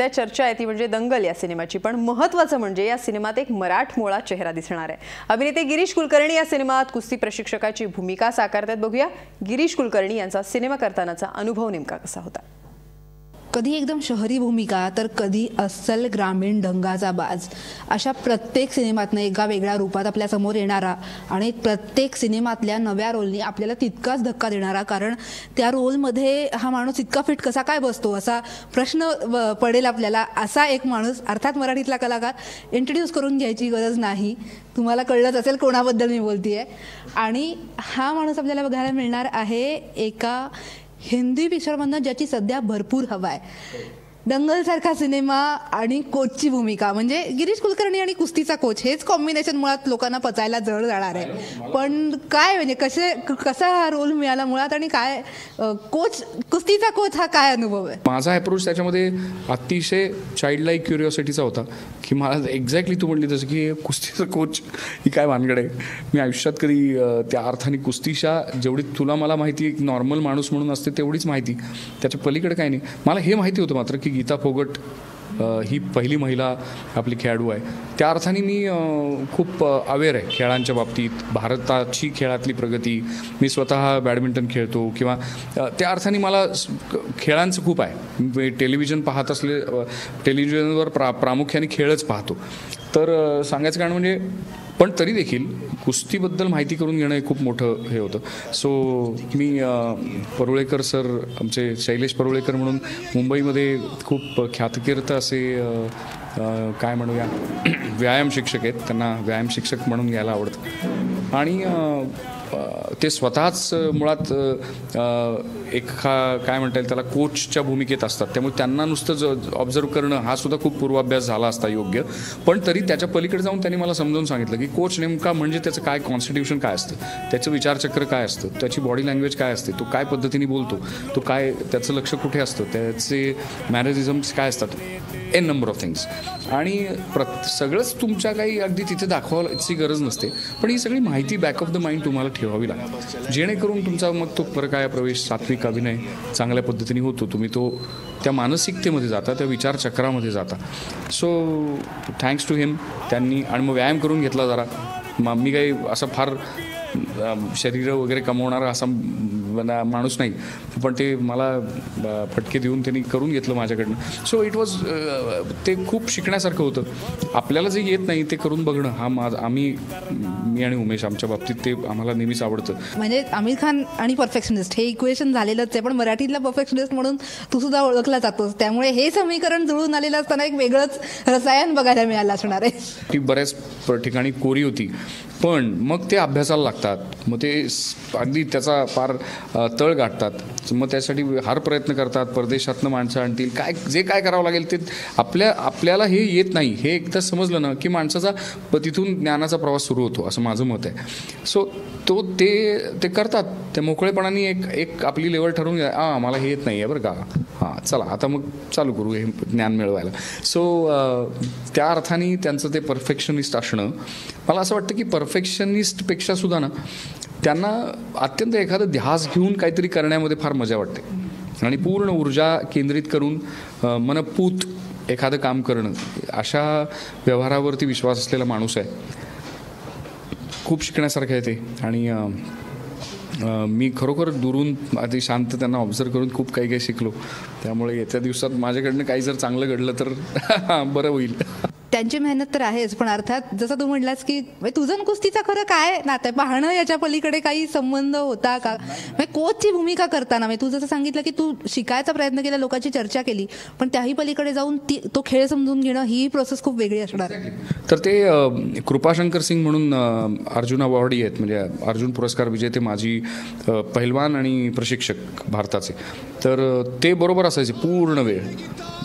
सध्या चर्चा आहे ती म्हणजे दंगल या सिनेमाची, पण महत्त्वाचं म्हणजे या सिनेमात एक मराठमोळा चेहरा दिसणार आहे. अभिनेते गिरीश कुलकर्णी या सिनेमात कुस्ती प्रशिक्षकाची भूमिका साकारतात. बघूया गिरीश कुलकर्णी यांचा सिनेमा करतानाचा अनुभव नेमका कसा होता. कधी एकदम शहरी भूमिका तर कधी अस्सल ग्रामीण ढंगाचा बाज, अशा प्रत्येक सिनेमातनं एका वेगळ्या रूपात आपल्या समोर येणारा आणि प्रत्येक सिनेमातल्या नव्या रोलनी आपल्याला तितकाच धक्का देणारा, कारण त्या रोलमध्ये हा माणूस इतका फिट कसा काय बसतो असा प्रश्न पडेल आपल्याला. असा एक माणूस, अर्थात मराठीतला कलाकार, इंट्रोड्यूस करून घ्यायची गरज नाही, तुम्हाला कळलंच असेल कोणाबद्दल मी बोलतीये. आणि हा माणूस आपल्याला बघायला मिळणार आहे एका हिंदी पिक्चरमधनं ज्याची सध्या भरपूर हवा आहे. दंगलसारखा सिनेमा आणि कोचची भूमिका, म्हणजे गिरीश कुलकर्णी आणि कुस्तीचा कोच, हेच कॉम्बिनेशन मुळात लोकांना पचायला जड जाणार आहे. पण काय म्हणजे कसा हा रोल मिळाला मुळात, आणि काय कोच, कुस्तीचा कोच हा काय अनुभव आहे. माझा अप्रोच त्याच्यामध्ये अतिशय चाइल्ड लाईक क्युरिओसिटीचा होता की मला एक्झॅक्टली तू म्हणली तसं की कुस्तीचा कोच ही काय भानगड आहे. मी आयुष्यात कधी त्या अर्थाने कुस्तीच्या जेवढी तुला मला माहिती एक नॉर्मल माणूस म्हणून असते तेवढीच माहिती, त्याच्या पलीकडे काही नाही. मला हे माहिती होतं मात्र की गीता फोगट ही पहिली महिला आपली खेळाडू आहे. त्या अर्थाने मी खूप अवेअर आहे खेळांच्या बाबतीत, भारताची खेळातली प्रगती. मी स्वतः बॅडमिंटन खेळतो किंवा त्या अर्थाने मला खेळांचं खूप आहे. टेलिव्हिजन पाहत असले, टेलिव्हिजनवर प्रामुख्याने खेळच पाहतो. तर सांगायचं कारण म्हणजे, पण तरी देखील कुस्तीबद्दल माहिती करून घेणं हे खूप मोठं हे होतं. सो मी परुळेकर सर, आमचे शैलेश परुळेकर म्हणून मुंबईमध्ये खूप ख्यातकीर्त असे काय म्हणूया व्यायाम शिक्षक आहेत, त्यांना व्यायाम शिक्षक म्हणून घ्यायला आवडतं. आणि ते स्वतःच मुळात काय म्हणता येईल त्याला कोचच्या भूमिकेत असतात, त्यामुळे त्यांना नुसतं ऑब्झर्व करणं हा सुद्धा खूप पूर्वाभ्यास झाला असता योग्य. पण तरी त्याच्या पलीकडे जाऊन त्यांनी मला समजावून सांगितलं की कोच नेमका म्हणजे त्याचं काय कॉन्स्टिट्यूशन काय असतं, त्याचं विचारचक्र काय असतं, त्याची बॉडी लँग्वेज काय असते, तो काय पद्धतीने बोलतो, तो काय, त्याचं लक्ष कुठे असतं, त्याचे मॅनरिझम्स काय असतात, एन नंबर ऑफ थिंग्स. आणि सगळंच तुमच्या काही अगदी तिथे दाखवायची गरज नसते, पण ही सगळी माहिती बॅक ऑफ द माइंड तुम्हाला ठेवावी लागते, जेणेकरून तुमचा मग तो परकाया प्रवेश, सात्विक अभिनय चांगल्या पद्धतीने होतो. तुम्ही तो त्या मानसिकतेमध्ये जाता, त्या विचारचक्रामध्ये जाता. सो थँक्स टू हिम. त्यांनी, आणि मग व्यायाम करून घेतला जरा. मी काही असं फार शरीर वगैरे कमवणारा असा माणूस नाही, पण ते मला फटके देऊन त्यांनी करून घेतलं माझ्याकडनं. सो इट वॉज, ते खूप शिकण्यासारखं होतं. आपल्याला जे येत नाही ते करून बघणं हा मी आणि उमेश आमच्या बाबतीत ते आम्हाला नेहमीच आवडतं. म्हणजे आमिर खान आणि परफेक्शनिस्ट हे इक्वेशन झालेलंच आहे, पण मराठीतला परफेक्शनिस्ट म्हणून तू सुद्धा ओळखला जातोस, त्यामुळे हे समीकरण जुळून आलेलं असताना एक वेगळंच रसायन बघायला मिळालं असणार आहे. ती बऱ्याच ठिकाणी कोरी होती, पण मग ते अभ्यासाला लागतात, मग ते अगदी त्याचा फार तळ गाठतात. मग त्यासाठी हार प्रयत्न करतात, परदेशातनं माणसं आणतील, जे काय करावं लागेल ते. आपल्याला हे येत नाही हे एकदा समजलं ना की माणसाचा तिथून ज्ञानाचा प्रवास सुरू होतो, असं माझं मत आहे. सो ते करतात, ते मोकळेपणाने एक आपली लेवल ठरवून घ्या, मला हे येत नाही आहे बरं का, हां चला आता मग चालू करू हे ज्ञान मिळवायला. सो त्या अर्थाने त्यांचं ते परफेक्शनिस्ट असणं, मला असं वाटतं की परफेक्शनिस्टपेक्षा सुद्धा ना त्यांना अत्यंत एखादं ध्यास घेऊन काहीतरी करण्यामध्ये फार मजा वाटते, आणि पूर्ण ऊर्जा केंद्रित करून मनपूत एखादं काम करणं, अशा व्यवहारावरती विश्वास असलेला माणूस आहे. खूप शिकण्यासारखं आहे ते. आणि मी खरोखर दुरून आधी शांत त्यांना ऑब्झर्व करून खूप काही शिकलो. त्यामुळे येत्या दिवसात माझ्याकडनं काही जर चांगलं घडलं तर बरं होईल. त्यांची मेहनत तर आहेच, पण अर्थात जसं तू म्हटलास की तुझं कुस्तीचा खरं काय नातं आहे, पाहणं याच्या पलीकडे काही संबंध होता का. कोचची भूमिका करताना तू जसं सांगितलं की तू शिकायचा प्रयत्न केला, लोकांची चर्चा केली, पण त्याही पलीकडे जाऊन तो खेळ समजून घेणं ही प्रोसेस खूप वेगळी असणार. तर ते कृपाशंकर सिंग म्हणून अर्जुन अवॉर्डी आहेत, म्हणजे अर्जुन पुरस्कार विजेते माजी पहिलवान आणि प्रशिक्षक भारताचे. तर ते बरोबर असायचे पूर्ण वेळ,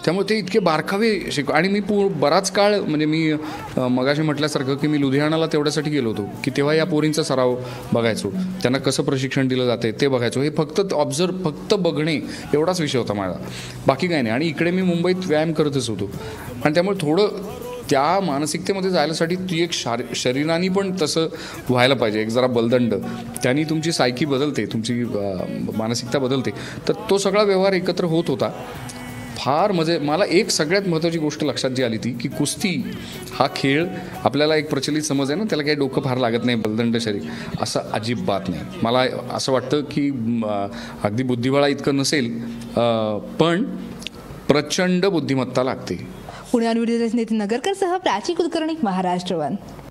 त्यामुळे ते इतके बारकावे आणि मी बराच काळ, म्हणजे मी मगाशी म्हटल्यासारखं की मी लुधियानाला तेवढ्यासाठी गेलो होतो की तेव्हा या पोरींचा सराव बघायचो, त्यांना कसं प्रशिक्षण दिलं जाते ते बघायचो. हे फक्त ऑब्झर्व, फक्त बघणे एवढाच विषय होता माझा, बाकी काही नाही. आणि इकडे मी मुंबईत व्यायाम करतच होतो, आणि त्यामुळे थोडं त्या मानसिकतेमध्ये जायलासाठी ती एक शरीराने पण तसं व्हायला पाहिजे, एक जरा बलदंड, त्यांनी तुमची सायकी बदलते, तुमची मानसिकता बदलते. तर तो सगळा व्यवहार एकत्र होत होता. फार मला एक सगळ्यात महत्त्वाची गोष्ट लक्षात जी आली ती की कुस्ती हा खेळ आपल्याला एक प्रचलित समज आहे ना, त्याला काही डोकं फार लागत नाही, बलदंड शरीर, असं अजिबात नाही. मला असं वाटतं की अगदी बुद्धिबळा इतकं नसेल, पण प्रचंड बुद्धिमत्ता लागते. पुण्याहून नितीन नगरकर सह प्राची कुलकर्णी, महाराष्ट्र वन.